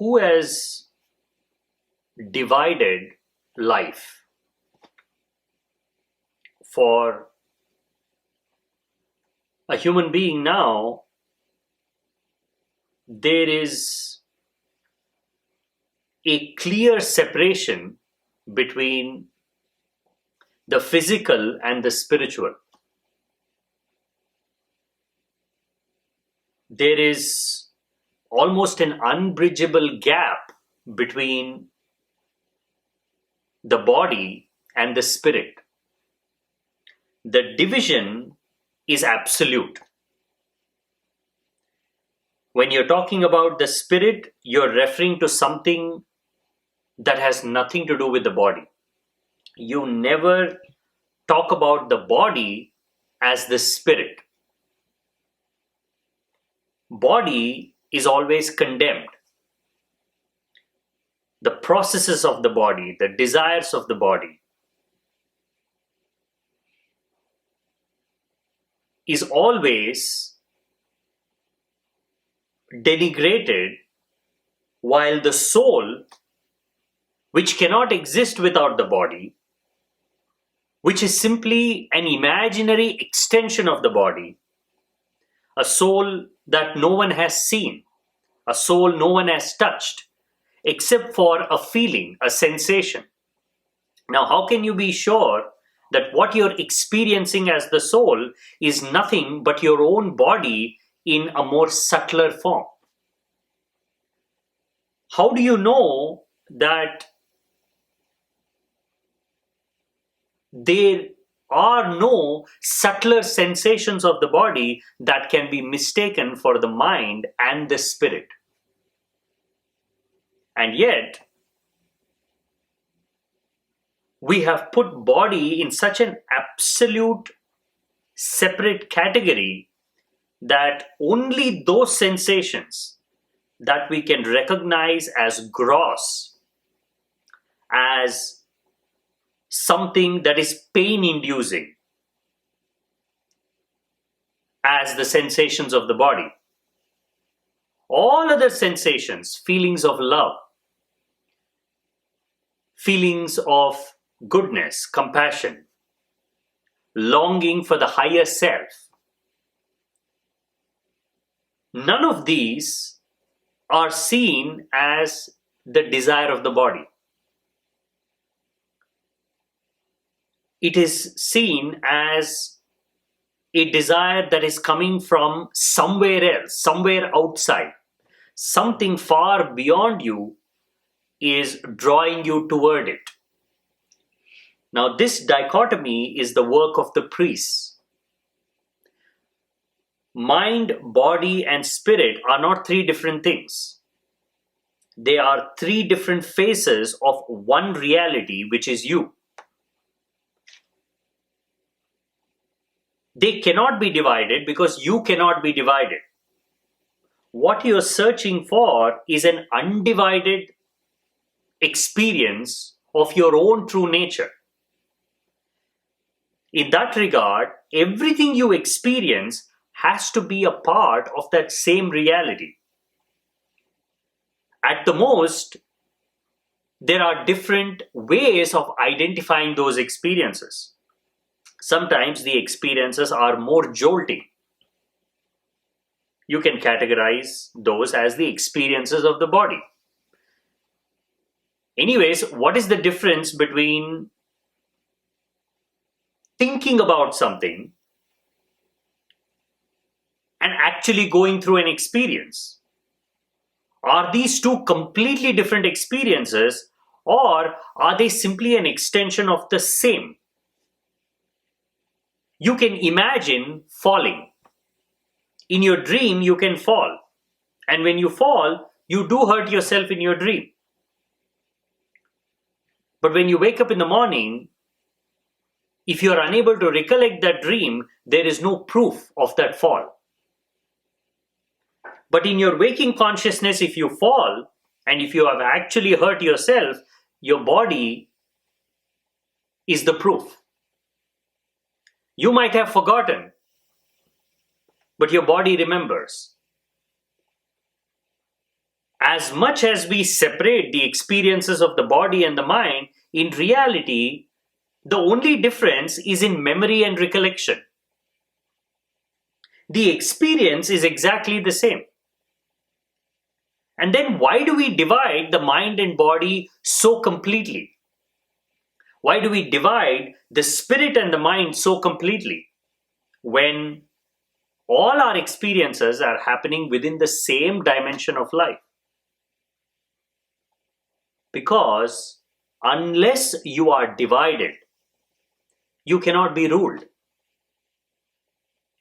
who has divided life? For a human being now, there is a clear separation between the physical and the spiritual. There is almost an unbridgeable gap between the body and the spirit. The division is absolute. When you're talking about the spirit, you're referring to something that has nothing to do with the body. You never talk about the body as the spirit. Body is always condemned. The processes of the body, the desires of the body, is always denigrated, while the soul, which cannot exist without the body, which is simply an imaginary extension of the body, a soul that no one has seen, a soul no one has touched, except for a feeling, a sensation. Now, how can you be sure that what you're experiencing as the soul is nothing but your own body in a more subtler form? How do you know that there are no subtler sensations of the body that can be mistaken for the mind and the spirit? And yet, we have put body in such an absolute separate category that only those sensations that we can recognize as gross, as something that is pain-inducing, as the sensations of the body. All other sensations, feelings of love, feelings of goodness, compassion, longing for the higher self, none of these are seen as the desire of the body. It is seen as a desire that is coming from somewhere else, somewhere outside. Something far beyond you is drawing you toward it. Now, this dichotomy is the work of the priests. Mind, body, and spirit are not three different things. They are three different faces of one reality, which is you. They cannot be divided because you cannot be divided. What you're searching for is an undivided experience of your own true nature. In that regard, everything you experience has to be a part of that same reality. At the most, there are different ways of identifying those experiences. Sometimes the experiences are more jolting. You can categorize those as the experiences of the body. Anyways, what is the difference between thinking about something and actually going through an experience? Are these two completely different experiences, or are they simply an extension of the same? You can imagine falling. In your dream, you can fall. And when you fall, you do hurt yourself in your dream. But when you wake up in the morning, if you are unable to recollect that dream, there is no proof of that fall. But in your waking consciousness, if you fall, and if you have actually hurt yourself, your body is the proof. You might have forgotten, but your body remembers. As much as we separate the experiences of the body and the mind, in reality, the only difference is in memory and recollection. The experience is exactly the same. And then why do we divide the mind and body so completely? Why do we divide the spirit and the mind so completely when all our experiences are happening within the same dimension of life? Because unless you are divided, you cannot be ruled.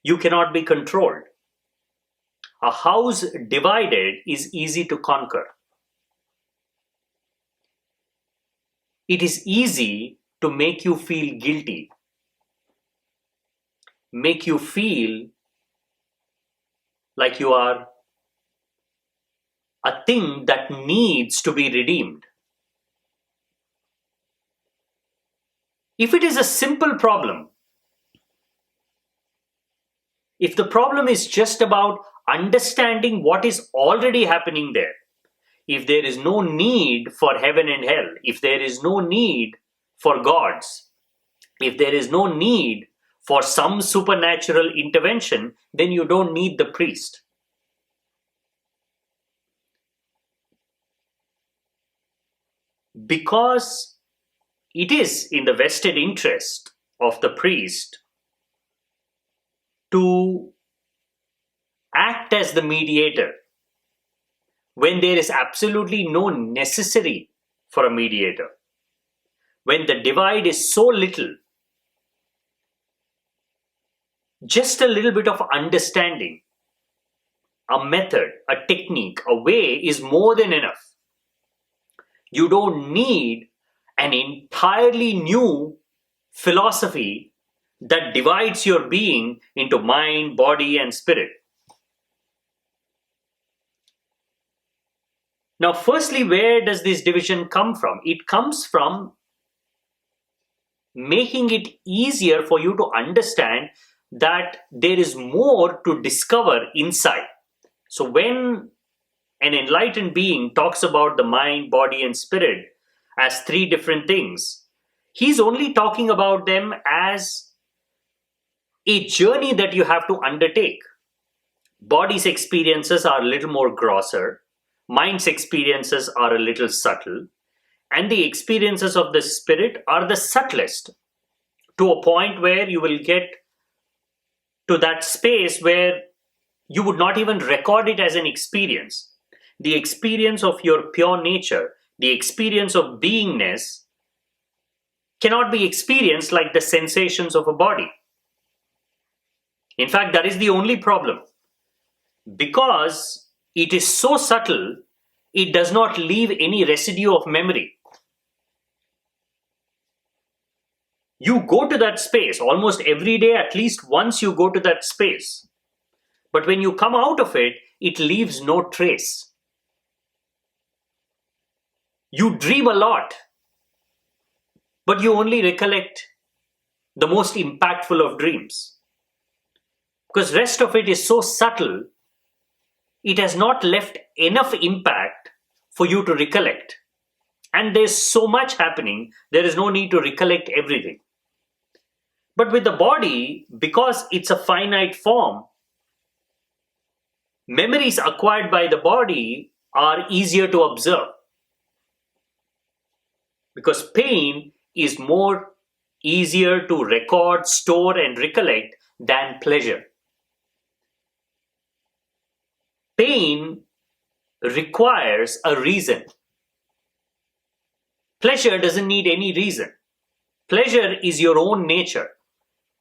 You cannot be controlled. A house divided is easy to conquer. It is easy to make you feel guilty, make you feel like you are a thing that needs to be redeemed. If it is a simple problem, if the problem is just about understanding what is already happening there, if there is no need for heaven and hell, if there is no need for gods, if there is no need for some supernatural intervention, then you don't need the priest. Because it is in the vested interest of the priest to act as the mediator when there is absolutely no necessity for a mediator, when the divide is so little. Just a little bit of understanding, a method, a technique, a way is more than enough. You don't need an entirely new philosophy that divides your being into mind, body, and spirit. Now, firstly, where does this division come from? It comes from making it easier for you to understand that there is more to discover inside. So when an enlightened being talks about the mind, body, and spirit as three different things, he's only talking about them as a journey that you have to undertake. Body's experiences are a little more grosser, mind's experiences are a little subtle, and the experiences of the spirit are the subtlest, to a point where you will get to that space where you would not even record it as an experience. The experience of your pure nature, the experience of beingness, cannot be experienced like the sensations of a body. In fact, that is the only problem. Because it is so subtle, it does not leave any residue of memory. You go to that space almost every day, at least once you go to that space. But when you come out of it, it leaves no trace. You dream a lot, but you only recollect the most impactful of dreams. Because rest of it is so subtle, it has not left enough impact for you to recollect. And there's so much happening, there is no need to recollect everything. But with the body, because it's a finite form, memories acquired by the body are easier to observe. Because pain is more easier to record, store, and recollect than pleasure. Pain requires a reason. Pleasure doesn't need any reason. Pleasure is your own nature.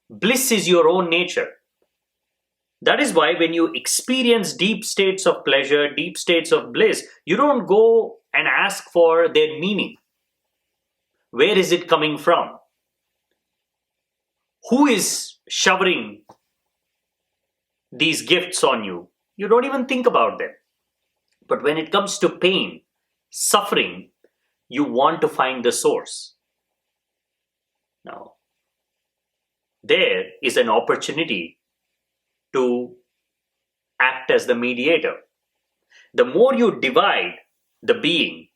Bliss is your own nature. That is why when you experience deep states of pleasure, deep states of bliss, you don't go and ask for their meaning. Where is it coming from? Who is showering these gifts on you? You don't even think about them. But when it comes to pain, suffering, you want to find the source. Now, there is an opportunity to act as the mediator. The more you divide the being,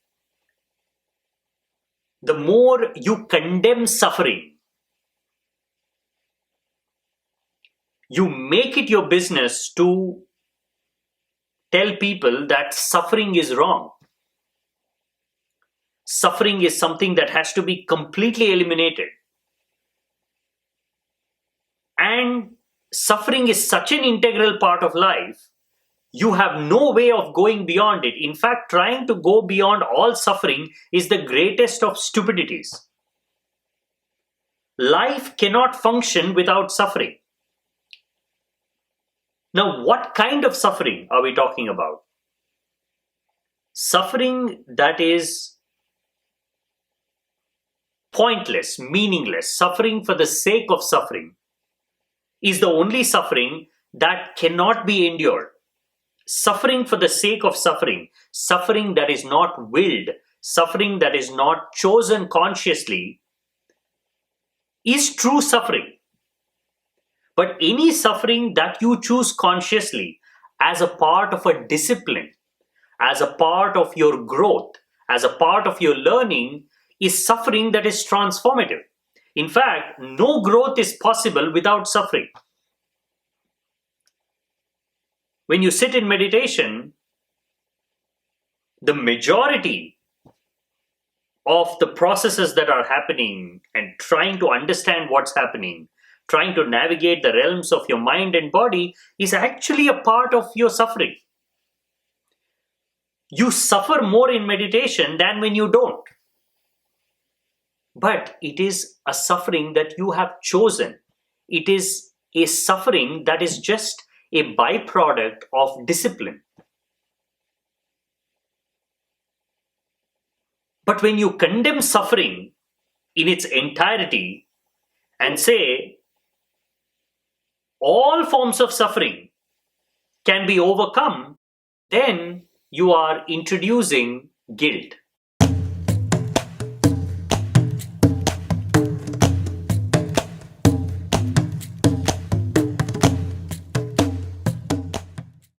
the more you condemn suffering. You make it your business to tell people that suffering is wrong. Suffering is something that has to be completely eliminated. And suffering is such an integral part of life, you have no way of going beyond it. In fact, trying to go beyond all suffering is the greatest of stupidities. Life cannot function without suffering. Now, what kind of suffering are we talking about? Suffering that is pointless, meaningless, suffering for the sake of suffering, is the only suffering that cannot be endured. Suffering for the sake of suffering, suffering that is not willed, suffering that is not chosen consciously, is true suffering. But any suffering that you choose consciously as a part of a discipline, as a part of your growth, as a part of your learning, is suffering that is transformative. In fact, no growth is possible without suffering. When you sit in meditation, the majority of the processes that are happening and trying to understand what's happening, trying to navigate the realms of your mind and body, is actually a part of your suffering. You suffer more in meditation than when you don't. But it is a suffering that you have chosen. It is a suffering that is just a byproduct of discipline. But when you condemn suffering in its entirety and say all forms of suffering can be overcome, then you are introducing guilt.